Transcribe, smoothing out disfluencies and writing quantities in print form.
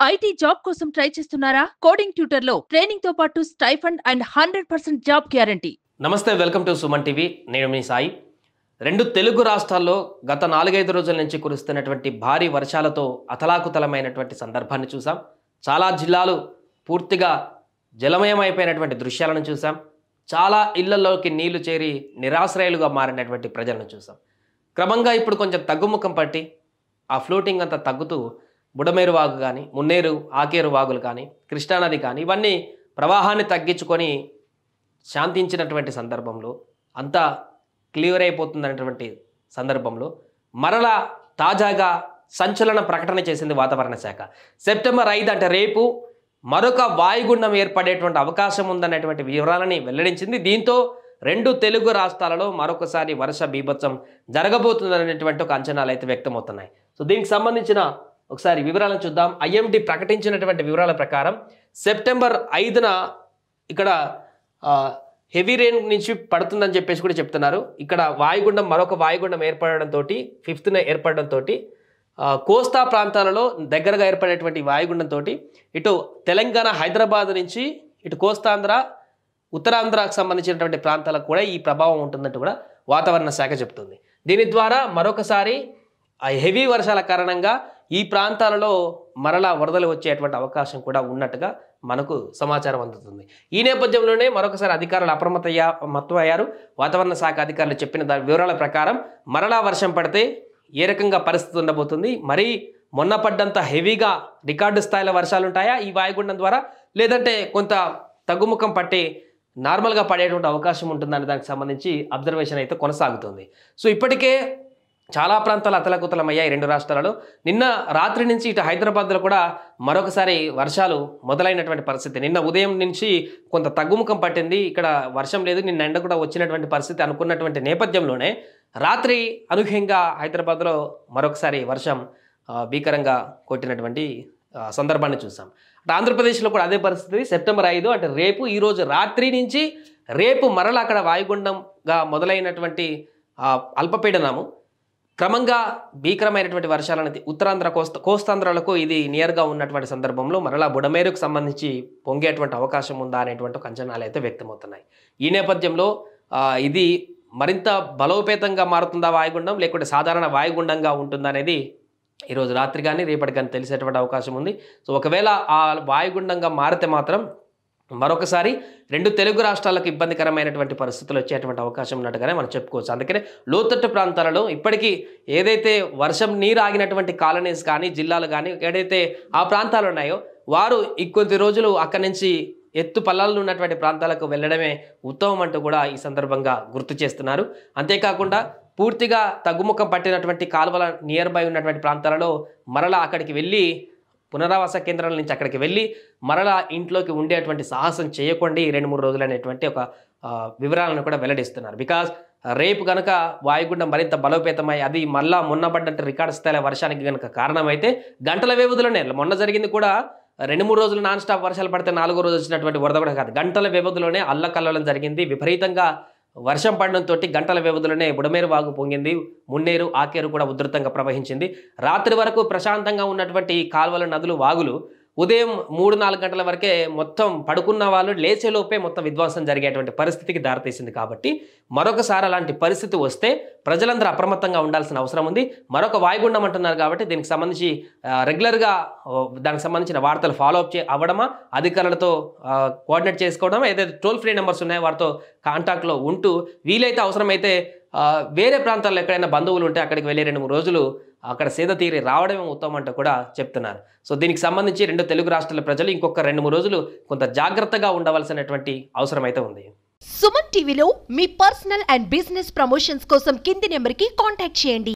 IT job కోసం try చేస్తున్నారా? Coding ట్యూటర్లో training తో పాటు స్టైఫండ్ అండ్ 100% జాబ్ గ్యారంటీ. నమస్తే, వెల్కమ్ టు సుమన్ టీవీ. నేను మీ సాయి. రెండు తెలుగు రాష్ట్రాల్లో గత 4-5 రోజుల నుంచి కురుస్తున్నటువంటి భారీ వర్షాలతో అతలాకుతలమైనటువంటి సందర్భాన్ని చూసాం. చాలా జిల్లాలు పూర్తిగా జలమయమైపోయినటువంటి దృశ్యాలను చూసాం. చాలా ఇళ్లలోకి నీళ్లు చేరి నిరాశ్రయాలుగా మారినటువంటి ప్రజలను చూసాం. క్రమంగా ఇప్పుడు కొంచెం తగ్గుముఖం పట్టి ఆ ఫ్లోటింగ్ అంతా తగ్గుతూ బుడమేరు వాగు కానీ, మున్నేరు ఆకేరు వాగులు కానీ, కృష్ణానది కానీ ఇవన్నీ ప్రవాహాన్ని తగ్గించుకొని శాంతించినటువంటి సందర్భంలో, అంతా క్లియర్ అయిపోతున్నటువంటి సందర్భంలో మరలా తాజాగా సంచలన ప్రకటన చేసింది వాతావరణ శాఖ. సెప్టెంబర్ 5 అంటే రేపు మరొక వాయుగుండం ఏర్పడేటువంటి అవకాశం ఉందనేటువంటి వివరాలని వెల్లడించింది. దీంతో రెండు తెలుగు రాష్ట్రాలలో మరొకసారి వర్ష బీభత్సం జరగబోతుందనేటువంటి ఒక అంచనాలు అయితే వ్యక్తమవుతున్నాయి. సో దీనికి సంబంధించిన ఒకసారి వివరాలను చూద్దాం. ఐఎండీ ప్రకటించినటువంటి వివరాల ప్రకారం సెప్టెంబర్ 5న ఇక్కడ హెవీ రెయిన్ నుంచి పడుతుందని చెప్పేసి కూడా చెప్తున్నారు. ఇక్కడ వాయుగుండం మరొక వాయుగుండం ఏర్పడడంతో 5న ఏర్పడడంతో కోస్తా ప్రాంతాలలో దగ్గరగా ఏర్పడేటువంటి వాయుగుండంతో ఇటు తెలంగాణ హైదరాబాద్ నుంచి ఇటు కోస్తాంధ్ర ఉత్తరాంధ్రకు సంబంధించినటువంటి ప్రాంతాలకు కూడా ఈ ప్రభావం ఉంటుందంటూ కూడా వాతావరణ శాఖ చెప్తుంది. దీని ద్వారా మరొకసారి హెవీ వర్షాల కారణంగా ఈ ప్రాంతాలలో మరలా వరదలు వచ్చేటువంటి అవకాశం కూడా ఉన్నట్టుగా మనకు సమాచారం అందుతుంది. ఈ నేపథ్యంలోనే మరొకసారి అధికారులు అప్రమత్తమయ్యారు. వాతావరణ శాఖ అధికారులు చెప్పిన వివరాల ప్రకారం మరలా వర్షం పడితే ఏ రకంగా పరిస్థితి ఉండబోతుంది, మరీ మొన్న పడ్డంత హెవీగా రికార్డు స్థాయిలో వర్షాలు ఉంటాయా ఈ వాయుగుండం ద్వారా, లేదంటే కొంత తగ్గుముఖం పట్టి నార్మల్గా పడేటువంటి అవకాశం ఉంటుందనే దానికి సంబంధించి అబ్జర్వేషన్ అయితే కొనసాగుతుంది. సో ఇప్పటికే చాలా ప్రాంతాలు అతలకుతలమయ్యాయి రెండు రాష్ట్రాలలో. నిన్న రాత్రి నుంచి ఇటు హైదరాబాద్లో కూడా మరొకసారి వర్షాలు మొదలైనటువంటి పరిస్థితి. నిన్న ఉదయం నుంచి కొంత తగ్గుముఖం పట్టింది, ఇక్కడ వర్షం లేదు, నిన్న ఎండ కూడా వచ్చినటువంటి పరిస్థితి అనుకున్నటువంటి నేపథ్యంలోనే రాత్రి అనూహ్యంగా హైదరాబాద్లో మరొకసారి వర్షం భీకరంగా కొట్టినటువంటి సందర్భాన్ని చూసాం. అటు ఆంధ్రప్రదేశ్లో కూడా అదే పరిస్థితి. సెప్టెంబర్ 5 అంటే రేపు, ఈరోజు రాత్రి నుంచి రేపు మరలా అక్కడ వాయుగుండంగా మొదలైనటువంటి అల్పపీడనము క్రమంగా భీకరమైనటువంటి వర్షాలను ఉత్తరాంధ్ర కోస్తాంధ్రాలకు ఇది నియర్గా ఉన్నటువంటి సందర్భంలో మరలా బుడమేరుకు సంబంధించి పొంగేటువంటి అవకాశం ఉందా అనేటువంటి ఒక అంచనాలు అయితే వ్యక్తమవుతున్నాయి. ఈ నేపథ్యంలో ఇది మరింత బలోపేతంగా మారుతుందా వాయుగుండం, లేకుంటే సాధారణ వాయుగుండంగా ఉంటుందా అనేది ఈరోజు రాత్రి కానీ రేపటి కానీ తెలిసేటువంటి అవకాశం ఉంది. సో ఒకవేళ ఆ వాయుగుండంగా మారితే మాత్రం మరొకసారి రెండు తెలుగు రాష్ట్రాలకు ఇబ్బందికరమైనటువంటి పరిస్థితులు వచ్చేటువంటి అవకాశం ఉన్నట్టుగానే మనం చెప్పుకోవచ్చు. అందుకనే లోతట్టు ప్రాంతాలలో ఇప్పటికీ ఏదైతే వర్షం నీరు ఆగినటువంటి కాలనీస్ కానీ, జిల్లాలు కానీ ఏదైతే ఆ ప్రాంతాలు ఉన్నాయో వారు ఇంకొద్ది రోజులు అక్కడి నుంచి ఎత్తు పల్లాల్లో ఉన్నటువంటి ప్రాంతాలకు వెళ్ళడమే ఉత్తమం అంటూ కూడా ఈ సందర్భంగా గుర్తు చేస్తున్నారు. అంతేకాకుండా పూర్తిగా తగ్గుముఖం పట్టినటువంటి కాలువల నియర్ బై ఉన్నటువంటి ప్రాంతాలలో మరలా అక్కడికి వెళ్ళి పునరావాస కేంద్రాల నుంచి అక్కడికి వెళ్ళి మరలా ఇంట్లోకి ఉండేటువంటి సాహసం చేయకండి 2-3 రోజులు అనేటువంటి ఒక వివరాలను కూడా వెల్లడిస్తున్నారు. బికాజ్ రేపు కనుక వాయుగుండం మరింత బలోపేతమై అది మళ్ళా మొన్నబడ్డంటే రికార్డు స్థాయిలో వర్షానికి కనుక కారణమైతే గంటల వ్యవధిలోనే, మొన్న జరిగింది కూడా 2-3 రోజులు నాన్ స్టాప్ వర్షాలు పడితే 4వ రోజు వచ్చినటువంటి వరద కూడా కాదు, గంటల వ్యవధిలోనే అల్లకల్లోలం జరిగింది. విపరీతంగా వర్షం పడడంతో గంటల వ్యవధిలోనే బుడమేరు వాగు పొంగింది, మున్నేరు ఆకేరు కూడా ఉధృతంగా ప్రవహించింది. రాత్రి వరకు ప్రశాంతంగా ఉన్నటువంటి కాల్వలు, నదులు, వాగులు ఉదయం 3-4 గంటల వరకే మొత్తం పడుకున్న వాళ్ళు లేచేలోపే మొత్తం విధ్వంసం జరిగేటువంటి పరిస్థితికి దారితీసింది. కాబట్టి మరొకసారి అలాంటి పరిస్థితి వస్తే ప్రజలందరూ అప్రమత్తంగా ఉండాల్సిన అవసరం ఉంది. మరొక వాయుగుండం అంటున్నారు కాబట్టి దీనికి సంబంధించి రెగ్యులర్గా దానికి సంబంధించిన వార్తలు ఫాలో అప్ అవ్వడమా, అధికారులతో కోఆర్డినేట్ చేసుకోవడం, ఏదైతే టోల్ ఫ్రీ నెంబర్స్ ఉన్నాయో వారితో కాంటాక్ట్లో ఉంటూ వీలైతే అవసరమైతే వేరే ప్రాంతాల్లో ఎక్కడైనా బంధువులు ఉంటే అక్కడికి వెళ్ళి 2-3 రోజులు అక్కడ సేద తీరి రావడమే ఉత్తమం అంటూ కూడా చెప్తున్నారు. సో దీనికి సంబంధించి రెండు తెలుగు రాష్ట్రాల ప్రజలు ఇంకొక 2-3 రోజులు కొంత జాగ్రత్తగా ఉండవలసినటువంటి అవసరం అయితే ఉంది. సుమన్ టీవీలో మీ పర్సనల్ అండ్ బిజినెస్ ప్రమోషన్స్ కోసం కింది నెంబర్కి కాంటాక్ట్ చేయండి.